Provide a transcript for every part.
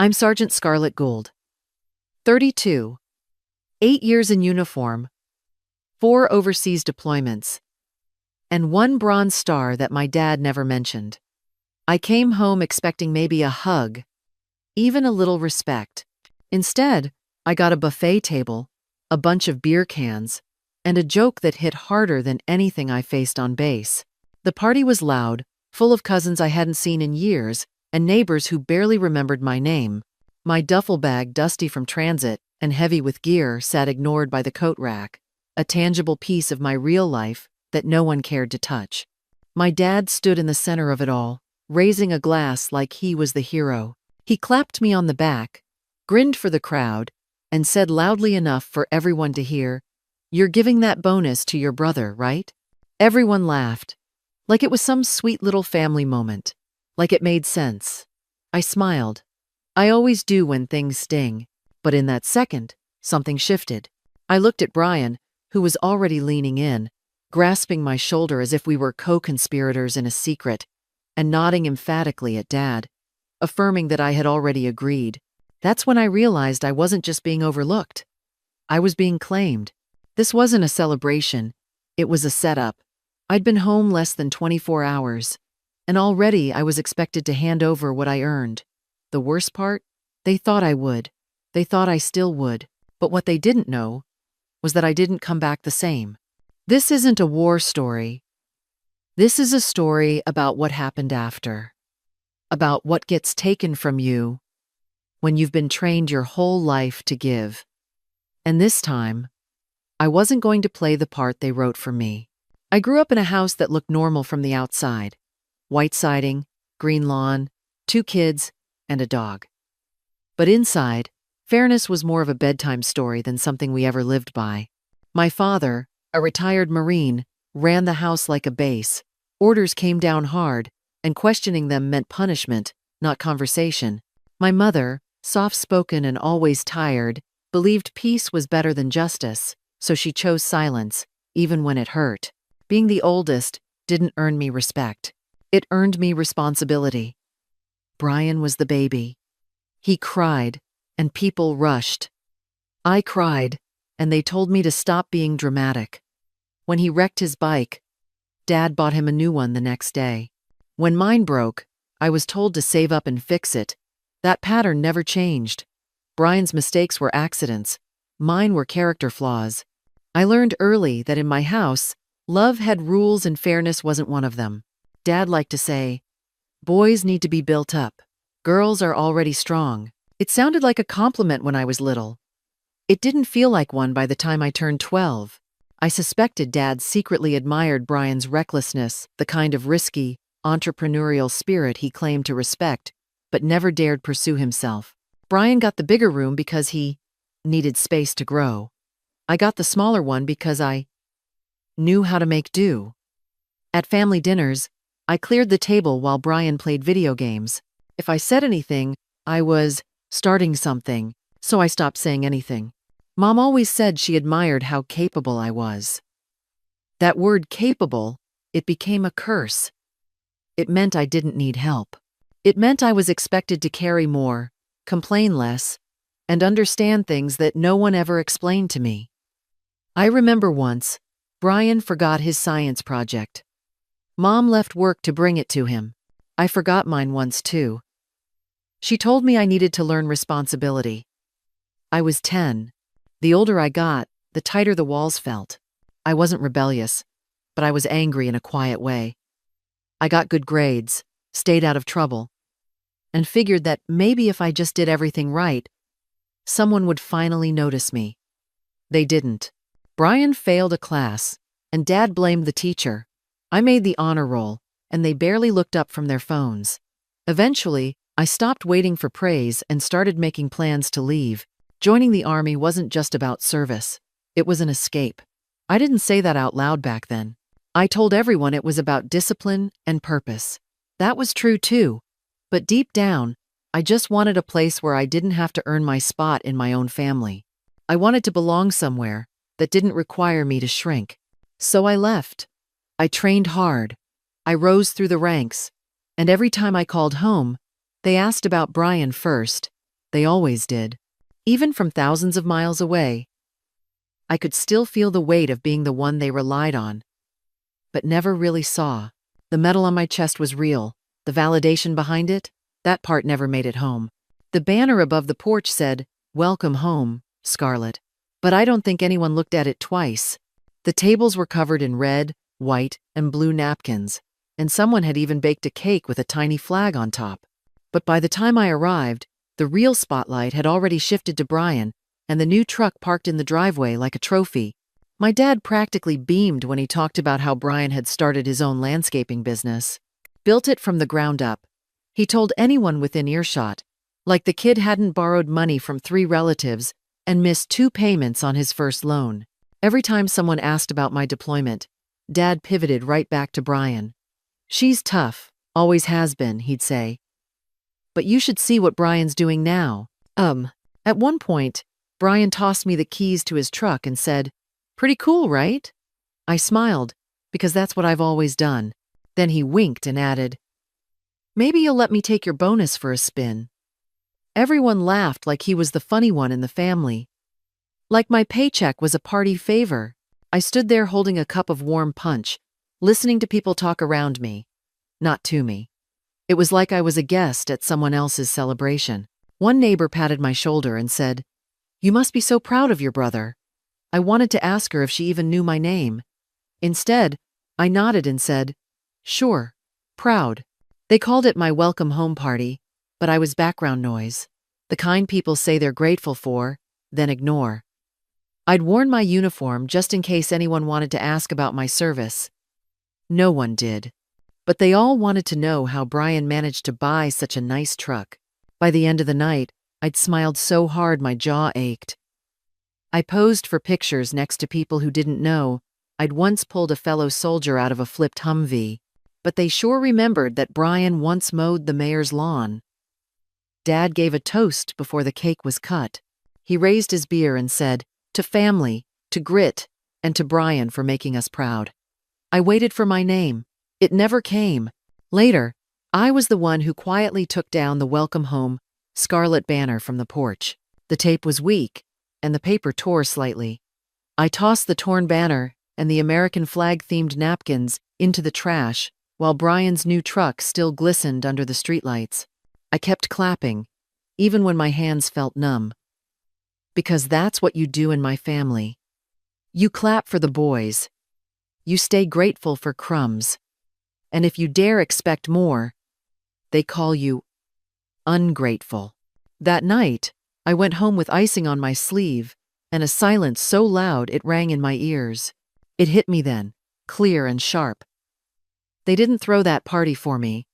I'm Sergeant Scarlet Gould. 32. 8 years in uniform, 4 overseas deployments, and 1 Bronze Star that my dad never mentioned. I came home expecting maybe a hug, even a little respect. Instead, I got a buffet table, a bunch of beer cans, and a joke that hit harder than anything I faced on base. The party was loud, full of cousins I hadn't seen in years, and neighbors who barely remembered my name. My duffel bag, dusty from transit and heavy with gear, sat ignored by the coat rack, a tangible piece of my real life that no one cared to touch. My dad stood in the center of it all, raising a glass like he was the hero. He clapped me on the back, grinned for the crowd, and said loudly enough for everyone to hear, "You're giving that bonus to your brother, right?" Everyone laughed, like it was some sweet little family moment, like it made sense. I smiled. I always do when things sting, but in that second, something shifted. I looked at Brian, who was already leaning in, grasping my shoulder as if we were co-conspirators in a secret, and nodding emphatically at Dad, affirming that I had already agreed. That's when I realized I wasn't just being overlooked. I was being claimed. This wasn't a celebration. It was a setup. I'd been home less than 24 hours, and already I was expected to hand over what I earned. The worst part? They thought I would. They thought I still would. But what they didn't know was that I didn't come back the same. This isn't a war story. This is a story about what happened after. About what gets taken from you when you've been trained your whole life to give. And this time, I wasn't going to play the part they wrote for me. I grew up in a house that looked normal from the outside. White siding, green lawn, 2 kids, and a dog. But inside, fairness was more of a bedtime story than something we ever lived by. My father, a retired Marine, ran the house like a base. Orders came down hard, and questioning them meant punishment, not conversation. My mother, soft-spoken and always tired, believed peace was better than justice, so she chose silence, even when it hurt. Being the oldest didn't earn me respect. It earned me responsibility. Brian was the baby. He cried, and people rushed. I cried, and they told me to stop being dramatic. When he wrecked his bike, Dad bought him a new one the next day. When mine broke, I was told to save up and fix it. That pattern never changed. Brian's mistakes were accidents. Mine were character flaws. I learned early that in my house, love had rules and fairness wasn't one of them. Dad liked to say, "Boys need to be built up. Girls are already strong." It sounded like a compliment when I was little. It didn't feel like one by the time I turned 12. I suspected Dad secretly admired Brian's recklessness, the kind of risky, entrepreneurial spirit he claimed to respect, but never dared pursue himself. Brian got the bigger room because he needed space to grow. I got the smaller one because I knew how to make do. At family dinners, I cleared the table while Brian played video games. If I said anything, I was starting something, so I stopped saying anything. Mom always said she admired how capable I was. That word capable, it became a curse. It meant I didn't need help. It meant I was expected to carry more, complain less, and understand things that no one ever explained to me. I remember once, Brian forgot his science project. Mom left work to bring it to him. I forgot mine once too. She told me I needed to learn responsibility. I was 10. The older I got, the tighter the walls felt. I wasn't rebellious, but I was angry in a quiet way. I got good grades, stayed out of trouble, and figured that maybe if I just did everything right, someone would finally notice me. They didn't. Brian failed a class, and Dad blamed the teacher. I made the honor roll, and they barely looked up from their phones. Eventually, I stopped waiting for praise and started making plans to leave. Joining the Army wasn't just about service. It was an escape. I didn't say that out loud back then. I told everyone it was about discipline and purpose. That was true too. But deep down, I just wanted a place where I didn't have to earn my spot in my own family. I wanted to belong somewhere that didn't require me to shrink. So I left. I trained hard. I rose through the ranks. And every time I called home, they asked about Brian first, They always did. Even from thousands of miles away, I could still feel the weight of being the one they relied on, but never really saw. The metal on my chest was real. The validation behind it, that part never made it home. The banner above the porch said, "Welcome home, Scarlett." But I don't think anyone looked at it twice. The tables were covered in red, white, and blue napkins, and someone had even baked a cake with a tiny flag on top. But by the time I arrived, the real spotlight had already shifted to Brian, and the new truck parked in the driveway like a trophy. My dad practically beamed when he talked about how Brian had started his own landscaping business. Built it from the ground up. He told anyone within earshot, like the kid hadn't borrowed money from 3 relatives and missed 2 payments on his first loan. Every time someone asked about my deployment, Dad pivoted right back to Brian. "She's tough, always has been," he'd say. "But you should see what Brian's doing now." At one point, Brian tossed me the keys to his truck and said, "Pretty cool, right?" I smiled, because that's what I've always done. Then he winked and added, "Maybe you'll let me take your bonus for a spin." Everyone laughed like he was the funny one in the family. Like my paycheck was a party favor. I stood there holding a cup of warm punch, listening to people talk around me, not to me. It was like I was a guest at someone else's celebration. One neighbor patted my shoulder and said, "You must be so proud of your brother." I wanted to ask her if she even knew my name. Instead, I nodded and said, "Sure, proud." They called it my welcome home party, but I was background noise. The kind people say they're grateful for, then ignore. I'd worn my uniform just in case anyone wanted to ask about my service. No one did. But they all wanted to know how Brian managed to buy such a nice truck. By the end of the night, I'd smiled so hard my jaw ached. I posed for pictures next to people who didn't know I'd once pulled a fellow soldier out of a flipped Humvee. But they sure remembered that Brian once mowed the mayor's lawn. Dad gave a toast before the cake was cut. He raised his beer and said, "To family, to grit, and to Brian for making us proud." I waited for my name. It never came. Later, I was the one who quietly took down the welcome home, Scarlet banner from the porch. The tape was weak, and the paper tore slightly. I tossed the torn banner and the American flag-themed napkins into the trash, while Brian's new truck still glistened under the streetlights. I kept clapping, even when my hands felt numb. Because that's what you do in my family. You clap for the boys. You stay grateful for crumbs. And if you dare expect more, they call you ungrateful. That night, I went home with icing on my sleeve and a silence so loud it rang in my ears. It hit me then, clear and sharp. They didn't throw that party for me.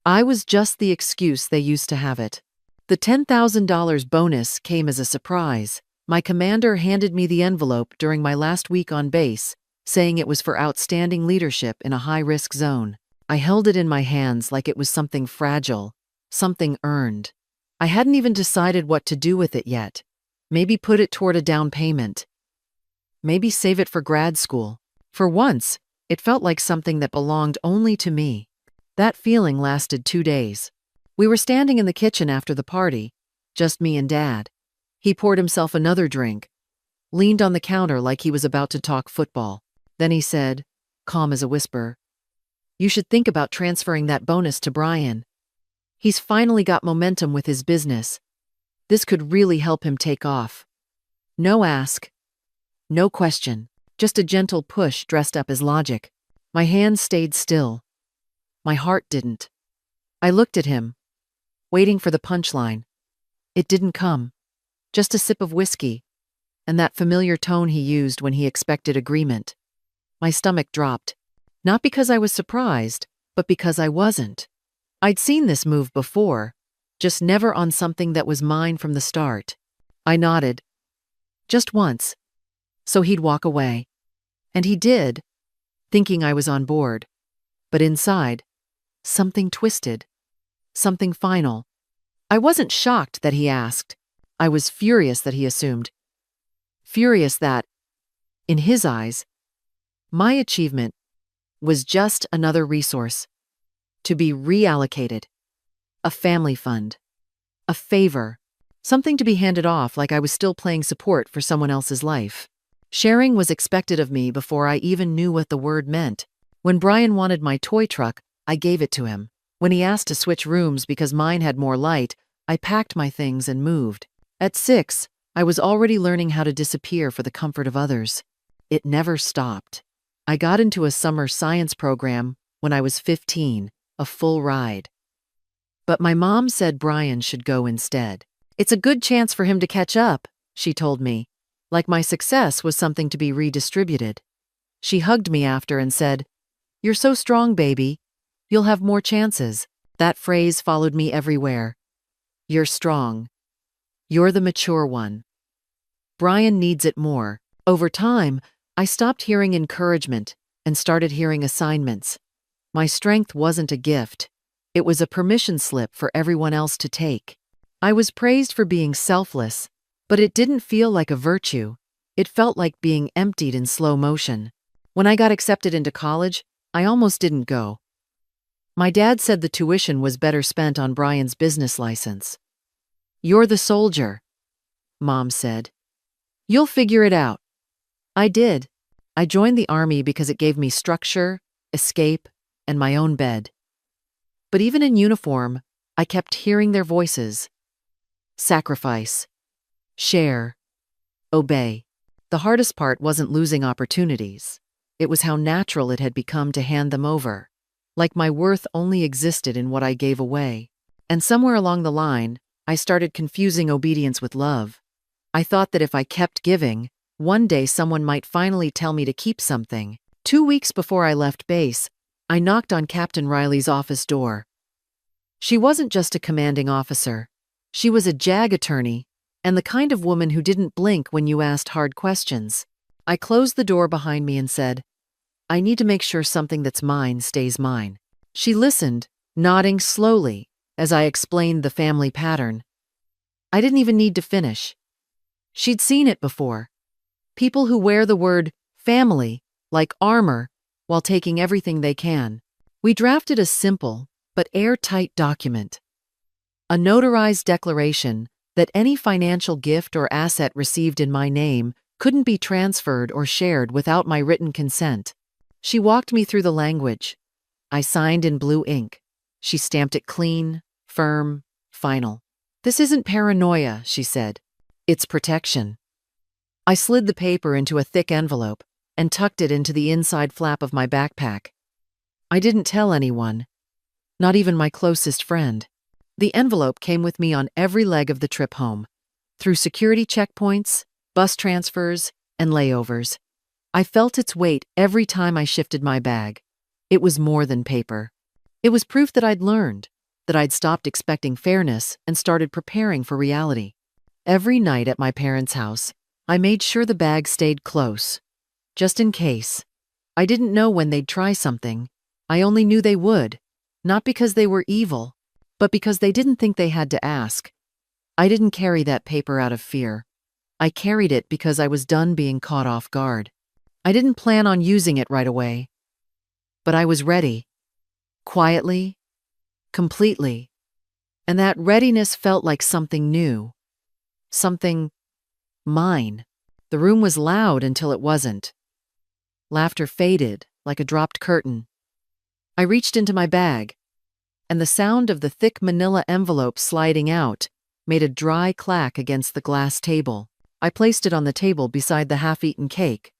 I was just the excuse they used to have it. The $10,000 bonus came as a surprise. My commander handed me the envelope during my last week on base, saying it was for outstanding leadership in a high-risk zone. I held it in my hands like it was something fragile, something earned. I hadn't even decided what to do with it yet. Maybe put it toward a down payment. Maybe save it for grad school. For once, it felt like something that belonged only to me. That feeling lasted 2 days. We were standing in the kitchen after the party, just me and Dad. He poured himself another drink, leaned on the counter like he was about to talk football. Then he said, calm as a whisper, "You should think about transferring that bonus to Brian. He's finally got momentum with his business. This could really help him take off." No ask, no question, just a gentle push dressed up as logic. My hands stayed still. My heart didn't. I looked at him, waiting for the punchline. It didn't come. Just a sip of whiskey, and that familiar tone he used when he expected agreement. My stomach dropped. Not because I was surprised, but because I wasn't. I'd seen this move before, just never on something that was mine from the start. I nodded. Just once. So he'd walk away. And he did, thinking I was on board. But inside, something twisted. Something final. I wasn't shocked that he asked. I was furious that he assumed. Furious that, in his eyes, my achievement was just another resource. To be reallocated. A family fund. A favor. Something to be handed off like I was still playing support for someone else's life. Sharing was expected of me before I even knew what the word meant. When Brian wanted my toy truck, I gave it to him. When he asked to switch rooms because mine had more light, I packed my things and moved. At 6, I was already learning how to disappear for the comfort of others. It never stopped. I got into a summer science program when I was 15, a full ride. But my mom said Brian should go instead. It's a good chance for him to catch up, she told me, like my success was something to be redistributed. She hugged me after and said, "You're so strong, baby. You'll have more chances." That phrase followed me everywhere. You're strong. You're the mature one. Brian needs it more. Over time, I stopped hearing encouragement and started hearing assignments. My strength wasn't a gift. It was a permission slip for everyone else to take. I was praised for being selfless, but it didn't feel like a virtue. It felt like being emptied in slow motion. When I got accepted into college, I almost didn't go. My dad said the tuition was better spent on Brian's business license. "You're the soldier," Mom said. "You'll figure it out." I did. I joined the army because it gave me structure, escape, and my own bed. But even in uniform, I kept hearing their voices. Sacrifice. Share. Obey. The hardest part wasn't losing opportunities. It was how natural it had become to hand them over. Like my worth only existed in what I gave away. And somewhere along the line, I started confusing obedience with love. I thought that if I kept giving, one day someone might finally tell me to keep something. 2 weeks before I left base, I knocked on Captain Riley's office door. She wasn't just a commanding officer. She was a JAG attorney, and the kind of woman who didn't blink when you asked hard questions. I closed the door behind me and said, "I need to make sure something that's mine stays mine." She listened, nodding slowly as I explained the family pattern. I didn't even need to finish. She'd seen it before. People who wear the word family like armor while taking everything they can. We drafted a simple but airtight document. A notarized declaration that any financial gift or asset received in my name couldn't be transferred or shared without my written consent. She walked me through the language. I signed in blue ink. She stamped it clean, firm, final. "This isn't paranoia," she said. "It's protection." I slid the paper into a thick envelope and tucked it into the inside flap of my backpack. I didn't tell anyone, not even my closest friend. The envelope came with me on every leg of the trip home, through security checkpoints, bus transfers, and layovers. I felt its weight every time I shifted my bag. It was more than paper. It was proof that I'd learned, that I'd stopped expecting fairness and started preparing for reality. Every night at my parents' house, I made sure the bag stayed close, just in case. I didn't know when they'd try something. I only knew they would, not because they were evil, but because they didn't think they had to ask. I didn't carry that paper out of fear. I carried it because I was done being caught off guard. I didn't plan on using it right away. But I was ready. Quietly, completely. And that readiness felt like something new. Something mine. The room was loud until it wasn't. Laughter faded like a dropped curtain. I reached into my bag, and the sound of the thick manila envelope sliding out made a dry clack against the glass table. I placed it on the table beside the half-eaten cake.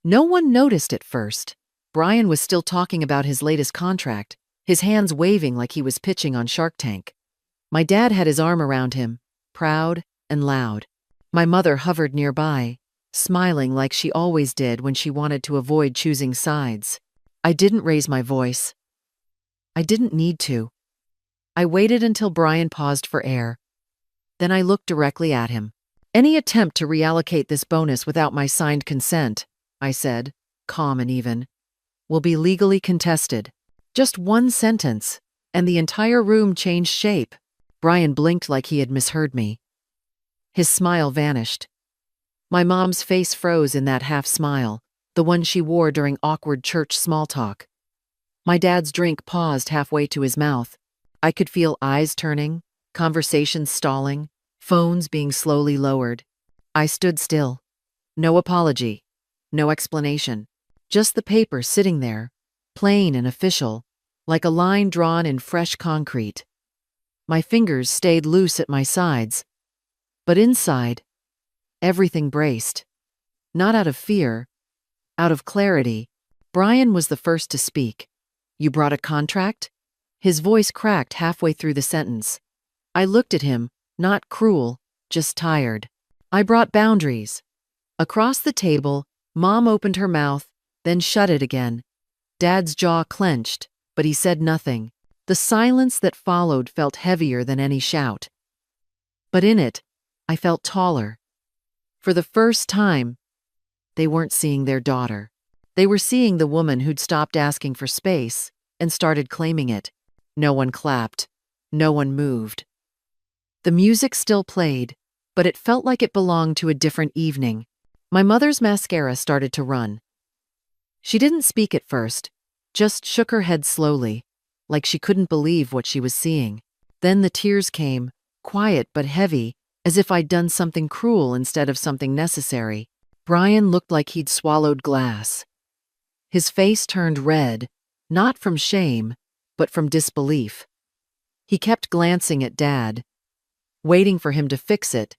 No one noticed at first. Brian was still talking about his latest contract, his hands waving like he was pitching on Shark Tank. My dad had his arm around him, proud and loud. My mother hovered nearby, smiling like she always did when she wanted to avoid choosing sides. I didn't raise my voice. I didn't need to. I waited until Brian paused for air. Then I looked directly at him. "Any attempt to reallocate this bonus without my signed consent," I said, calm and even, "will be legally contested." Just one sentence, and the entire room changed shape. Brian blinked like he had misheard me. His smile vanished. My mom's face froze in that half-smile, the one she wore during awkward church small talk. My dad's drink paused halfway to his mouth. I could feel eyes turning, conversations stalling, Phones being slowly lowered. I stood still. No apology. No explanation. Just the paper sitting there, plain and official, like a line drawn in fresh concrete. My fingers stayed loose at my sides. But inside, everything braced. Not out of fear, out of clarity. Brian was the first to speak. "You brought a contract?" His voice cracked halfway through the sentence. I looked at him, not cruel, just tired. "I brought boundaries." Across the table, Mom opened her mouth, then shut it again. Dad's jaw clenched, but he said nothing. The silence that followed felt heavier than any shout. But in it, I felt taller. For the first time, they weren't seeing their daughter. They were seeing the woman who'd stopped asking for space and started claiming it. No one clapped. No one moved. The music still played, but it felt like it belonged to a different evening. My mother's mascara started to run. She didn't speak at first, just shook her head slowly, like she couldn't believe what she was seeing. Then the tears came, quiet but heavy, as if I'd done something cruel instead of something necessary. Brian looked like he'd swallowed glass. His face turned red, not from shame, but from disbelief. He kept glancing at Dad, waiting for him to fix it,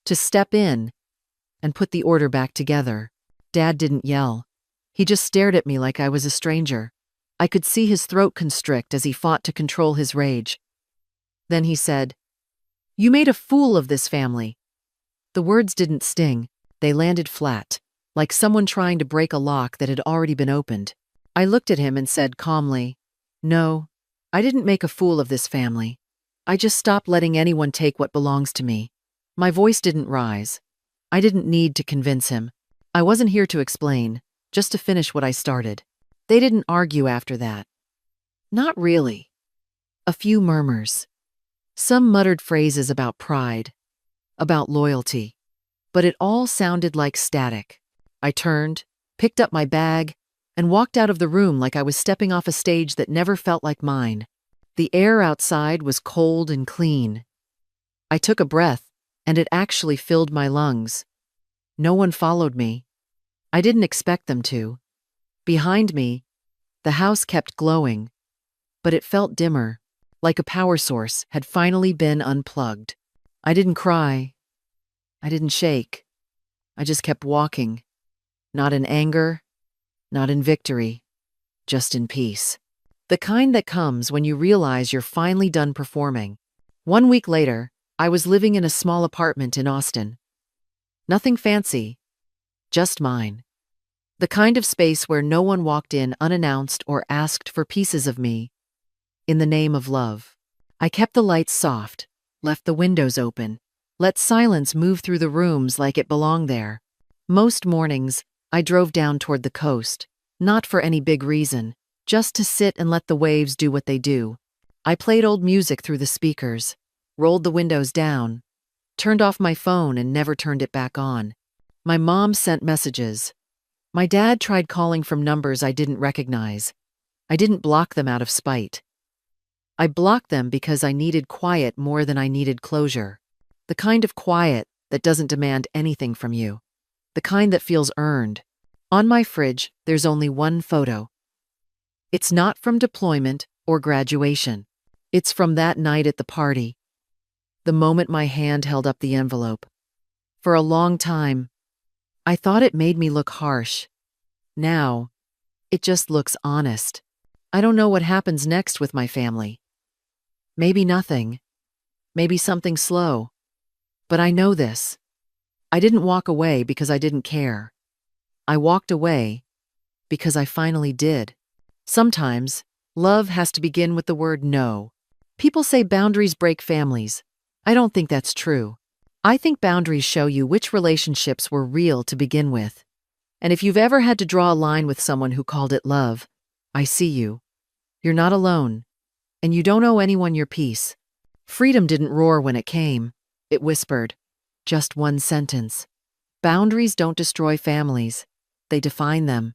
to step in and put the order back together. Dad didn't yell. He just stared at me like I was a stranger. I could see his throat constrict as he fought to control his rage. Then he said, "You made a fool of this family." The words didn't sting. They landed flat, like someone trying to break a lock that had already been opened. I looked at him and said calmly, "No, I didn't make a fool of this family. I just stopped letting anyone take what belongs to me." My voice didn't rise. I didn't need to convince him. I wasn't here to explain, just to finish what I started. They didn't argue after that. Not really. A few murmurs. Some muttered phrases about pride, about loyalty. But it all sounded like static. I turned, picked up my bag, and walked out of the room like I was stepping off a stage that never felt like mine. The air outside was cold and clean. I took a breath, and it actually filled my lungs. No one followed me. I didn't expect them to. Behind me, the house kept glowing, but it felt dimmer, like a power source had finally been unplugged. I didn't cry. I didn't shake. I just kept walking. Not in anger, not in victory, just in peace. The kind that comes when you realize you're finally done performing. 1 week later, I was living in a small apartment in Austin. Nothing fancy, just mine. The kind of space where no one walked in unannounced or asked for pieces of me. In the name of love. I kept the lights soft, left the windows open, let silence move through the rooms like it belonged there. Most mornings, I drove down toward the coast, not for any big reason, just to sit and let the waves do what they do. I played old music through the speakers, rolled the windows down, turned off my phone and never turned it back on. My mom sent messages. My dad tried calling from numbers I didn't recognize. I didn't block them out of spite. I blocked them because I needed quiet more than I needed closure. The kind of quiet that doesn't demand anything from you. The kind that feels earned. On my fridge, there's only one photo. It's not from deployment or graduation. It's from that night at the party. The moment my hand held up the envelope. For a long time, I thought it made me look harsh. Now, it just looks honest. I don't know what happens next with my family. Maybe nothing. Maybe something slow. But I know this. I didn't walk away because I didn't care. I walked away because I finally did. Sometimes, love has to begin with the word no. People say boundaries break families. I don't think that's true. I think boundaries show you which relationships were real to begin with. And if you've ever had to draw a line with someone who called it love, I see you. You're not alone. And you don't owe anyone your peace. Freedom didn't roar when it came. It whispered. Just one sentence. Boundaries don't destroy families. They define them.